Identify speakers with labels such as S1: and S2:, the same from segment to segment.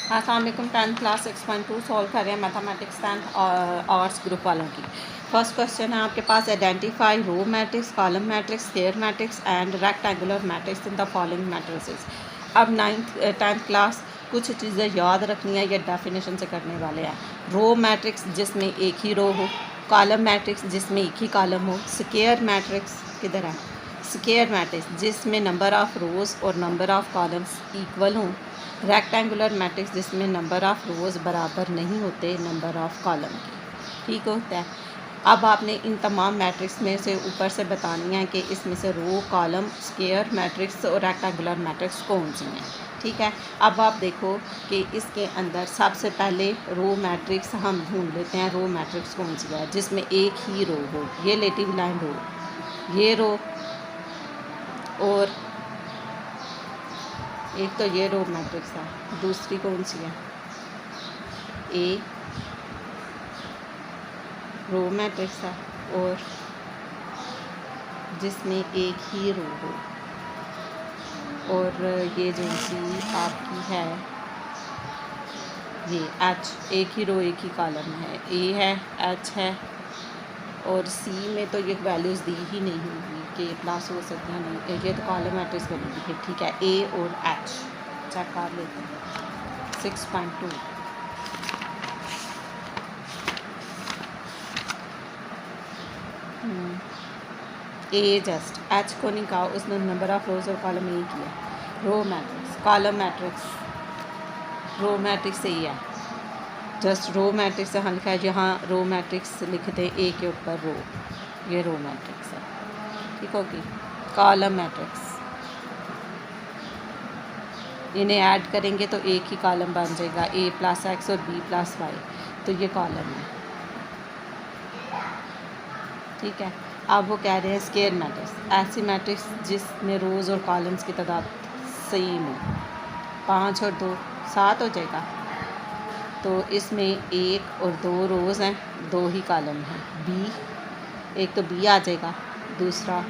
S1: अस्सलाम वालेकुम। 10th class 6.2 solve कर रहे हैं मैथमेटिक्स 10th आर्ट्स ग्रुप वालों की। फर्स्ट क्वेश्चन है आपके पास, identify row matrix, column matrix, square matrix and rectangular matrix in the following matrices. अब 10th क्लास कुछ चीज़ें याद रखनी है, ये डेफिनेशन से करने वाले हैं। रो मैट्रिक्स जिसमें एक ही रो हो, कॉलम मैट्रिक्स जिसमें एक ही कॉलम हो, स्क्वायर मैट्रिक्स किधर है, स्क्वायर मैट्रिक्स जिसमें नंबर ऑफ़ रोज़ और नंबर ऑफ़ कॉलम्स इक्वल हों, रेक्टेंगुलर मैट्रिक्स जिसमें नंबर ऑफ़ रोज़ बराबर नहीं होते नंबर ऑफ़ कॉलम की, ठीक होता है। अब आपने इन तमाम मैट्रिक्स में से ऊपर से बतानी है कि इसमें से रो, कॉलम, स्क्वायर मैट्रिक्स और रेक्टेंगुलर मैट्रिक्स कौन सी हैं, ठीक है। अब आप देखो कि इसके अंदर सबसे पहले रो मैट्रिक्स हम ढूंढ लेते हैं। रो मैट्रिक्स कौन सी है जिसमें एक ही रो हो, ये रिलेटिव लाइन रो, ये रो, और एक तो ये रो मैट्रिक्स है, दूसरी कौन सी है, ए रो मैट्रिक्स है और जिसमें एक ही रो हो, और ये जो सी आपकी है ये एच, एक ही रो एक ही कॉलम है, ए है, एच है, और सी में तो ये वैल्यूज़ दी ही नहीं होगी कि प्लस हो सकते हैं, नहीं, ये तो कॉलम मैट्रिक्स बनेगी फिर, ठीक है। ए और एच चेक कर लेते हैं। 6.2 ए जस्ट एच को नहीं कहा उसने, नंबर ऑफ रोज और कॉलम नहीं किया। Row matrix, column matrix, row matrix सही है, जस्ट रो मैट्रिक्स से लिखा है, यहाँ रो मैट्रिक्स लिखते हैं ए के ऊपर रो, ये रो मैट्रिक्स है, ठीक होगी। कॉलम मैट्रिक्स, इन्हें ऐड करेंगे तो एक ही कॉलम बन जाएगा, ए प्लस एक्स और बी प्लस वाई, तो ये कॉलम है, ठीक है। अब वो कह रहे हैं स्क्वायर मैट्रिक्स, ऐसी मैट्रिक्स जिसमें रोज़ और कॉलम्स की तादाद सेम हो, 5 और 2 7 हो जाएगा, तो इसमें एक और 2 रोज़ हैं, 2 ही कॉलम हैं। बी, एक तो बी आ जाएगा, दूसरा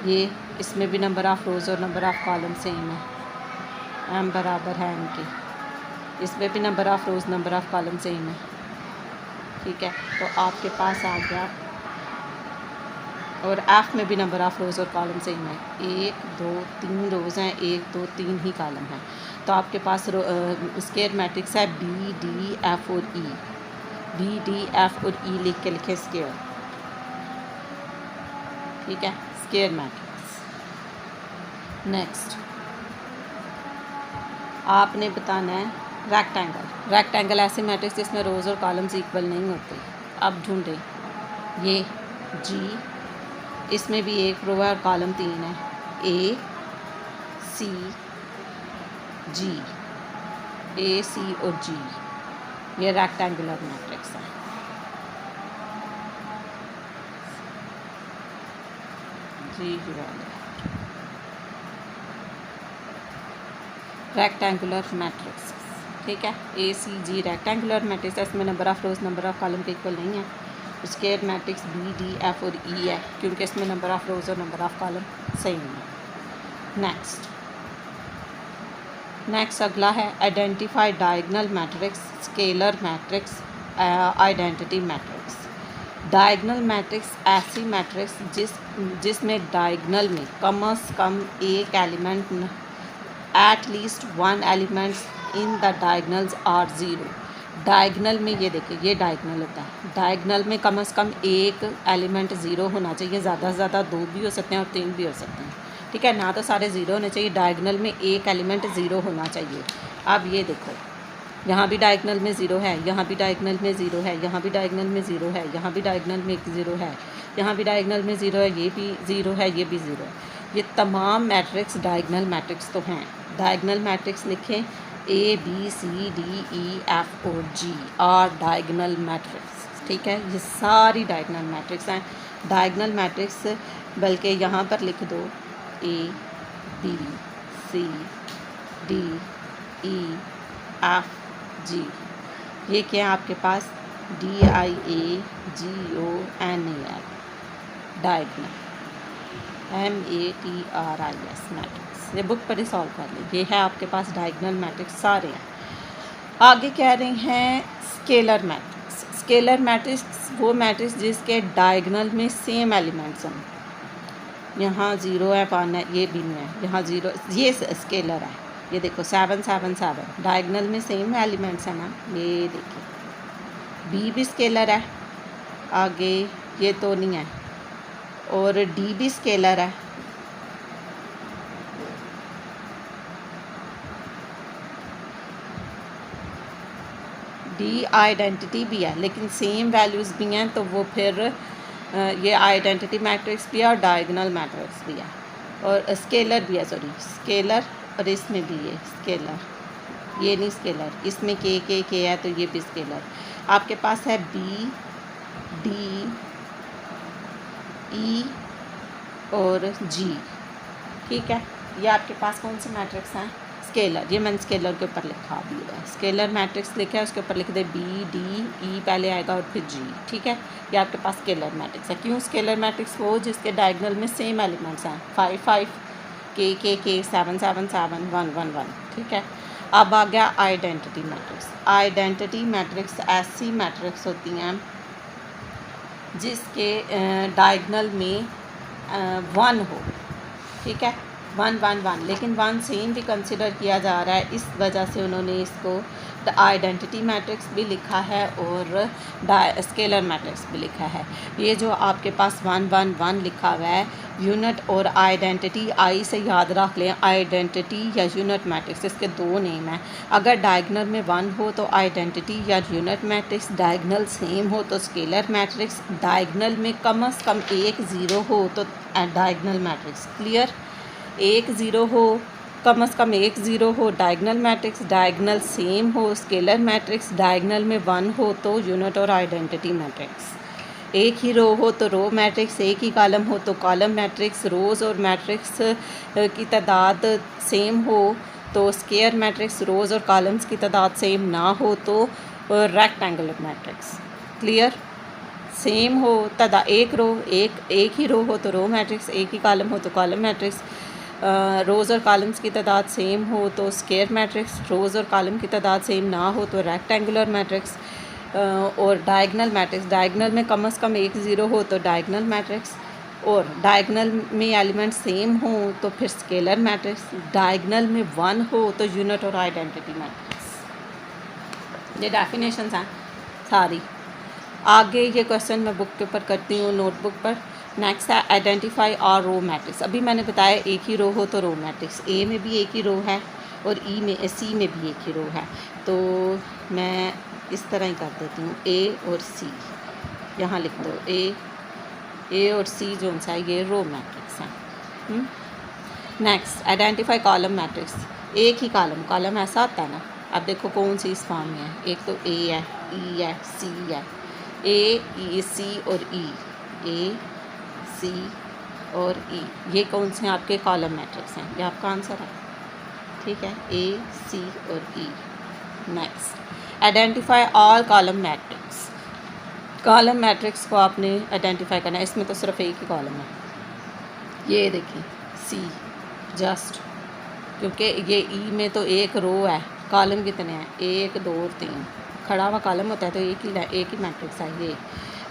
S1: ये, इसमें भी नंबर ऑफ़ रोज़ और नंबर ऑफ़ कॉलम सेम है, एम बराबर है एम के, इसमें भी number of rows number of column same है, ठीक है। तो आपके पास आ गया, और एफ़ में भी नंबर ऑफ़ रोज़ और कॉलम सेम है, 1 2 3 रोज़ हैं, 1 2 3 ही कॉलम हैं, तो आपके पास स्क्वायर मैट्रिक्स है बी डी एफ़ और ई, बी डी एफ़ और ई लिख के लिखे स्क्वायर, ठीक है, स्क्वायर मैट्रिक्स। नेक्स्ट आपने बताना है रेक्टेंगल। रेक्टेंगल ऐसे मैट्रिक्स जिसमें रोज़ और कॉलम्स इक्वल नहीं होते। अब ढूंढें, ये जी, इसमें भी एक रो है और कॉलम 3 है, A C ji, A C और जी, ये रेक्टेंगुलर मैट्रिक्स है, जी रेक्टेंगुलर मैट्रिक्स, ठीक है। A C ji rectangular matrix है, इसमें number of rows number of column के इक्वल नहीं है। Square matrix B D F और ई है, क्योंकि इसमें नंबर ऑफ़ रोज़ और नंबर ऑफ़ कॉलम सेम है। नेक्स्ट अगला है identify diagonal matrix, scalar matrix, identity matrix. Diagonal matrix ऐसी मैट्रिक्स जिसमें डायगनल में कम से कम एक element, at least 1 elements in the diagonals are 0। Diagonal में ये देखिए, ये डायगनल होता है, डायगनल में कम से कम एक एलिमेंट 0 होना चाहिए, ज़्यादा से ज़्यादा 2 भी हो सकते हैं और 3 भी हो सकते हैं, ठीक है ना, तो सारे 0 होने चाहिए। डायगनल में एक एलिमेंट 0 होना चाहिए। अब ये देखो, यहाँ भी डायगनल में 0 है, यहाँ भी डायगनल में 0 है, यहाँ भी डायगनल में 0 है, यहाँ भी डायगनल में 0 है, यहाँ भी डायगनल में 0 है, ये भी 0 है, ये भी 0 है। ये तमाम मैट्रिक्स डायगनल मैट्रिक्स तो हैं। डायगनल मैट्रिक्स लिखें, A B C D E F और जी आर डायगनल मैट्रिक्स, ठीक है। ये सारी डायगनल मैट्रिक्स हैं। डायगनल मैट्रिक्स बल्कि यहाँ पर लिख दो, A B C D E F G, ये क्या है आपके पास, D I A G O N A L, diagonal, MATRIS matrix, ये बुक पर ही सॉल्व कर ली। ये है आपके पास डायगनल मैट्रिक्स सारे हैं। आगे कह रहे हैं स्केलर मैट्रिक्स। स्केलर मैट्रिक्स वो मैट्रिक्स जिसके डायगोनल में सेम एलिमेंट्स हैं। यहाँ 0 है, 1 है, ये भी नहीं है, यहाँ 0, ये स्केलर है। ये देखो 7 7 7 डायगोनल में सेम एलिमेंट्स हैं ना, ये देखिए। बी भी स्केलर है, आगे ये तो नहीं है, और डी भी स्केलर है। डी आइडेंटिटी भी है, लेकिन सेम वैल्यूज़ भी हैं, तो वो फिर ये आइडेंटिटी मैट्रिक्स भी है और डायगोनल मैट्रिक्स भी है, और स्केलर भी है, सॉरी स्केलर, और इसमें भी है स्केलर, ये नहीं स्केलर, इसमें के है, तो ये भी स्केलर। आपके पास है बी, डी, ई और जी, ठीक है। ये आपके पास कौन से मैट्रिक्स हैं? स्केलर। ये मैंने स्केलर के ऊपर लिखा भी है, स्केलर मैट्रिक्स लिखा है, उसके ऊपर लिख दे बी, डी, ई पहले आएगा और फिर जी, ठीक है। ये आपके पास स्केलर मैट्रिक्स है। क्यों स्केलर मैट्रिक्स? वो जिसके डायगोनल में सेम एलिमेंट्स हैं, 5 5, के 7 7 7 1 1 1, ठीक है। अब आ गया आइडेंटिटी मैट्रिक्स। आइडेंटिटी मैट्रिक्स ऐसी मैट्रिक्स होती हैं जिसके डायगोनल में 1 हो, ठीक है, 1 1 1, लेकिन 1 सेम भी कंसिडर किया जा रहा है, इस वजह से उन्होंने इसको आइडेंटिटी मैट्रिक्स भी लिखा है और स्केलर मैट्रिक्स भी लिखा है। ये जो आपके पास 1 1 1 लिखा हुआ है, यूनिट और आइडेंटिटी, आई से याद रख लें, आइडेंटिटी या यूनिट मैट्रिक्स, इसके 2 नेम हैं। अगर डायगोनल में 1 हो तो आइडेंटिटी या यूनिट मैट्रिक्स, डायगोनल सेम हो तो स्केलर मैट्रिक्स, डायगोनल में कम से कम 1 0 हो तो डायगोनल मैट्रिक्स। क्लियर? 1 0 हो, कम से कम 1 0 हो डायगोनल मैट्रिक्स, डायगोनल सेम हो स्केलर मैट्रिक्स, डायगोनल में 1 हो तो यूनिट और आइडेंटिटी मैट्रिक्स। एक ही रो हो तो रो मैट्रिक्स, एक ही कॉलम हो तो कॉलम मैट्रिक्स, रोज़ और मैट्रिक्स की तादाद सेम हो तो स्क्वायर मैट्रिक्स, रोज़ और कॉलम्स की तादाद सेम ना हो तो रेक्टेंगुलर मैट्रिक्स। क्लियर? सेम हो तादाद, एक ही रो हो तो रो मैट्रिक्स, एक ही कॉलम हो तो कॉलम मैट्रिक्स, रोज़ और कॉलम्स की तादाद सेम हो तो स्क्वायर मैट्रिक्स, रोज़ और कॉलम की तादाद सेम ना हो तो रेक्टेंगुलर मैट्रिक्स, और डायगोनल मैट्रिक्स, डायगोनल में कम से कम 1 0 हो तो डायगोनल मैट्रिक्स, और डायगोनल में एलिमेंट सेम हो तो फिर स्केलर मैट्रिक्स, डायगोनल में 1 हो तो यूनिट और आइडेंटिटी मैट्रिक्स। ये डेफिनेशंस हैं सारी। आगे ये क्वेश्चन मैं बुक के ऊपर करती हूँ, नोटबुक पर। नेक्स्ट है आइडेंटिफाई और रो मैट्रिक्स। अभी मैंने बताया एक ही रो हो तो रो मैट्रिक्स, ए में भी एक ही रो है और सी में भी एक ही रो है, तो मैं इस तरह ही कर देती हूँ, ए और सी यहाँ लिख दो, ए और सी जो सा है ये रो मैट्रिक्स हैं। Next identify column matrix. एक ही कॉलम ऐसा होता है ना, अब देखो कौन सी इस फॉर्म में है, एक तो ए है, ई है, सी है, ए ई सी और ई, ए सी और ई, ये कौन से आपके कॉलम मैट्रिक्स हैं, ये आपका आंसर है, ठीक है, ए सी और E. Next identify all column matrix. Column matrix को आपने आइडेंटिफाई करना है, इसमें तो सिर्फ एक ही कॉलम है, ये देखिए सी जस्ट, क्योंकि ये ई में तो एक रो है, कॉलम कितने हैं 1 2 3, खड़ा हुआ कॉलम होता है तो एक ही मैट्रिक्स है ये।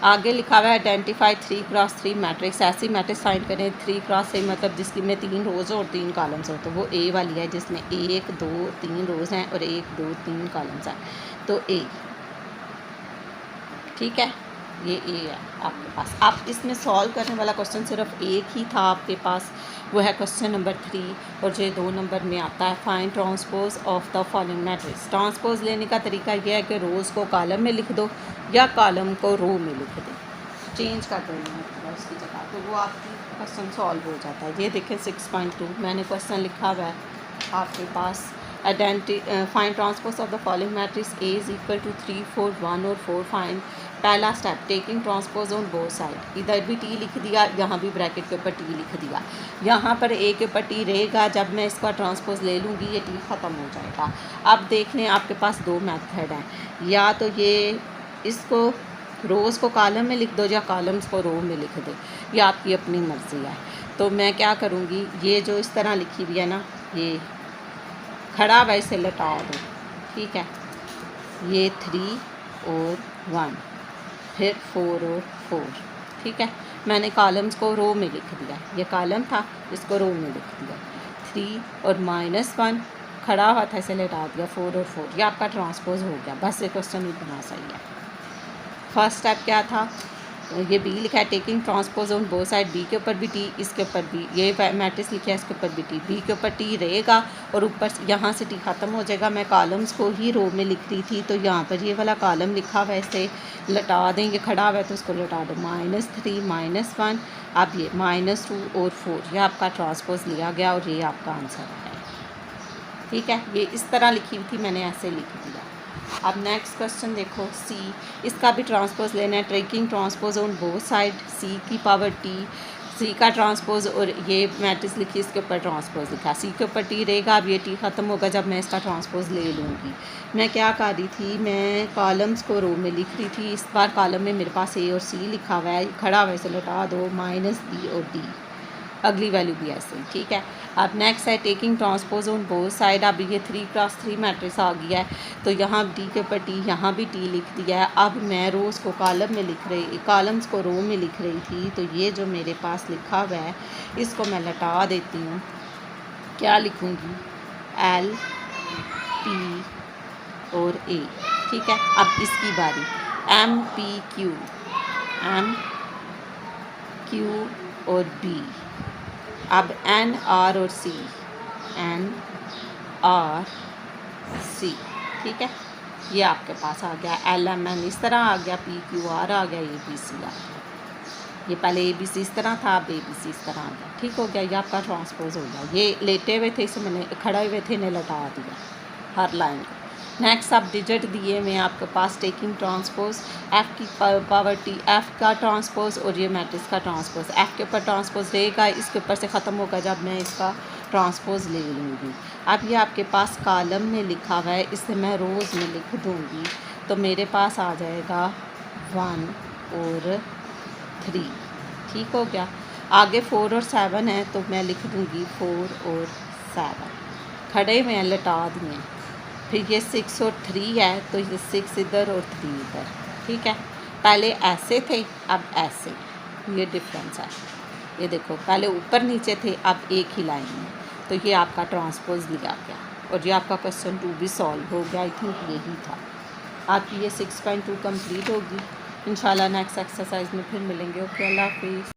S1: आगे लिखा हुआ है आइडेंटिफाई 3 क्रॉस 3 मैट्रिक्स। ऐसी मैट्रिक्स फाइंड करें 3 क्रॉस 3 मतलब जिसकी में 3 रोज़ और 3 कॉलम्स हो, तो वो ए वाली है जिसमें 1 2 3 रोज़ हैं और 1 2 3 कॉलम्स हैं, तो ए, ठीक है, ये ए है आपके पास। आप इसमें सॉल्व करने वाला क्वेश्चन सिर्फ एक ही था आपके पास, वो है क्वेश्चन नंबर 3 और जो 2 नंबर में आता है, find transpose of the following matrix. Transpose लेने का तरीका यह है कि रोज़ को कॉलम में लिख दो या कॉलम को रो में लिख दो, चेंज कर दो उसकी जगह, तो वो आपकी क्वेश्चन सॉल्व हो जाता है। ये देखें 6.2 मैंने क्वेश्चन लिखा हुआ है आपके पास, find transpose of the following matrix A is equal to 3 4 1 और 4 फाइंड। पहला step taking transpose on both side, इधर भी टी लिख दिया, यहाँ भी ब्रैकेट के ऊपर टी लिख दिया, यहाँ पर ए के ऊपर टी रहेगा, जब मैं इसका ट्रांसपोज ले लूँगी ये टी ख़त्म हो जाएगा। अब देख लें आपके पास 2 मेथड हैं, या तो ये इसको रोज़ को कॉलम में लिख दो या कॉलम्स को रो में लिख दो, ये आपकी अपनी मर्ज़ी है। तो मैं क्या करूँगी, ये जो इस तरह लिखी हुई है ना, ये खड़ा हुआ इसे लटा दो, ठीक है, ये 3 और 1, फिर 4 और 4। ठीक है, मैंने कॉलम्स को रो में लिख दिया, ये कॉलम था इसको रो में लिख दिया। 3 और -1 खड़ा हुआ था, इसे लेटा दिया, 4 और 4। ये आपका ट्रांसपोज हो गया। बस ये क्वेश्चन इतना सही है। फर्स्ट स्टेप क्या था, ये बी लिखा है taking transpose on both side, B के ऊपर भी टी, इसके ऊपर भी, ये मैट्रिक्स लिखा है इसके ऊपर भी टी, बी के ऊपर टी रहेगा और ऊपर यहाँ से टी ख़त्म हो जाएगा। मैं कॉलम्स को ही रो में लिख रही थी, तो यहाँ पर ये वाला कॉलम लिखा हुआ है, इसे लटा देंगे, खड़ा हुआ है तो उसको लटा दो। -3 -1, अब ये -2 और 4, ये आपका ट्रांसपोज लिया गया और ये आपका आंसर है। ठीक है, ये इस तरह लिखी हुई थी, मैंने ऐसे लिख दिया। अब नेक्स्ट क्वेश्चन देखो, सी, इसका भी ट्रांसपोज लेना है। Taking transpose on both side, C की पावर टी, सी का ट्रांसपोज और ये मैट्रिक्स लिखी, इसके ऊपर ट्रांसपोज लिखा, सी के ऊपर टी रहेगा। अब ये टी ख़त्म होगा जब मैं इसका ट्रांसपोज ले लूँगी। मैं क्या कर रही थी, मैं कॉलम्स को रो में लिख रही थी। इस बार कॉलम में मेरे पास ए और सी लिखा हुआ है, खड़ा हुआ है, इसे लौटा दो, -बी और डी, अगली वैल्यू भी ऐसे। ठीक है, अब नेक्स्ट है taking transpose on both side. अब ये 3x3 मैट्रिक्स आ गया है, तो यहाँ डी के ऊपर टी, यहाँ भी टी लिख दिया है। अब मैं रोज़ को कॉलम में लिख रही, कॉलम्स को रो में लिख रही थी, तो ये जो मेरे पास लिखा हुआ है इसको मैं लटा देती हूँ। क्या लिखूँगी, L P और A। ठीक है, अब इसकी बारी, M P Q, M Q और B। अब N R और C, N R C। ठीक है, ये आपके पास आ गया। L M N इस तरह आ गया, P Q R आ गया, A B C आ गया। ये पहले A B C इस तरह था, अब A B C इस तरह आ गया। ठीक हो गया, ये आपका ट्रांसपोज हो गया। ये लेटे हुए थे, इसे मैंने खड़े हुए थे, इन्हें लटा दिया हर लाइन को। नेक्स्ट अब डिजिट दिए हुए आपके पास, टेकिंग ट्रांसपोज, F की पावर T, F का ट्रांसपोज और ये मैट्रिक्स का ट्रांसपोज। F के ऊपर ट्रांसपोज रहेगा, इसके ऊपर से ख़त्म होगा जब मैं इसका ट्रांसपोज ले लूँगी। अब ये आपके पास कॉलम में लिखा हुआ है, इसे मैं रोज़ में लिख दूँगी, तो मेरे पास आ जाएगा 1 और 3। ठीक हो गया। आगे 4 और 7 है, तो मैं लिख दूँगी 4 और 7, खड़े में लटा दिए। फिर ये 6 और 3 है, तो ये 6 इधर और 3 इधर। ठीक है, पहले ऐसे थे, अब ऐसे, ये डिफरेंस है। ये देखो, पहले ऊपर नीचे थे, अब एक ही लाइन में, तो ये आपका ट्रांसपोज लिया गया और ये आपका क्वेश्चन 2 भी सॉल्व हो गया। आई थिंक यही था। आपकी ये 6.2 कंप्लीट होगी। इंशाल्लाह नेक्स्ट एक्सरसाइज में फिर मिलेंगे। ओके, अल्लाह हाफिज़।